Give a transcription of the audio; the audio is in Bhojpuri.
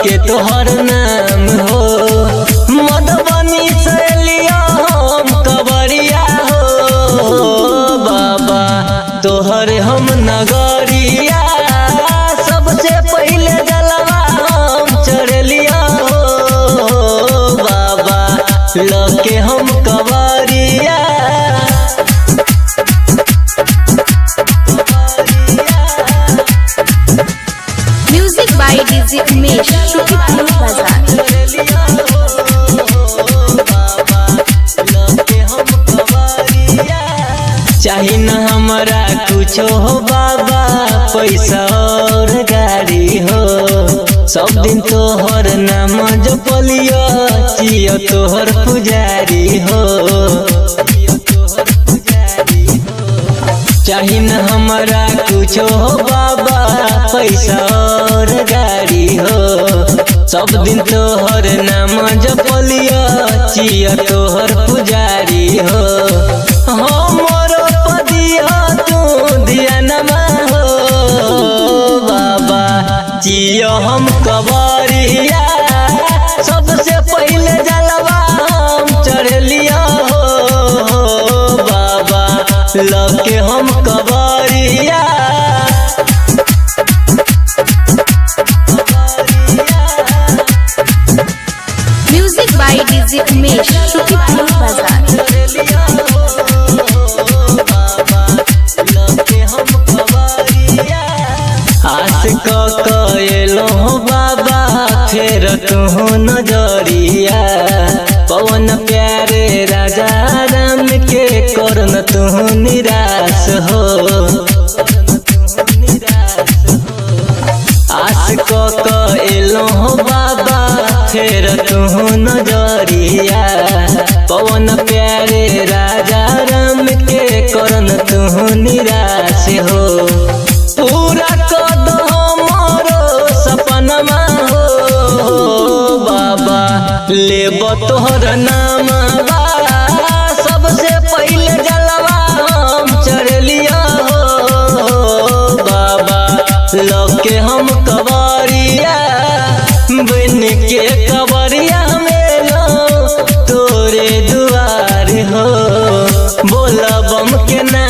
के तोहर नाम हो। मधुबनी से लिया हम कवरिया हो बाबा तोहर हम नगरिया। सबसे पहले जलवा हम चढ़लिया हो बाबा लके हम कवरिया। म्यूजिक बाय डीजे उमेश शुक्रिया बाजार। चाही न हमरा कुछो हो बाबा पैसा और गाड़ी हो। सब दिन तोहर नाम जपलियो चियो तोहर पुजारी हो। चाही न हमरा कुछो हो बाबा पैसा और गाड़ी हो। सब दिन तोहर नाम जपलियो चियो तोहर पुजारी हो। हमरो पदिया तू ध्यानमा हो बाबा जियो हम कवरिया। सबसे पहले जलवा हम चढ़लिया हो बाबा लके हम कवरिया। म्यूजिक बाय डीजे उमेश शुक्रिया बाजार। आस कलो बाबा फेर तू नजरिया। पवन प्यारे राजा राम के करन तू निराश हो। आस कलो बाबा फेर तू नजरिया। पवन प्यारे राजा राम के करन तू निराश हो। पूरा कद हमरो सपनमा हो बाबा लेब तोहर नाम। सबसे पहले जलवा हम चढ़लिया हो बाबा लके हम कवरिया। बन के कवरिया में तोरे दुआर हो बोला बम के ना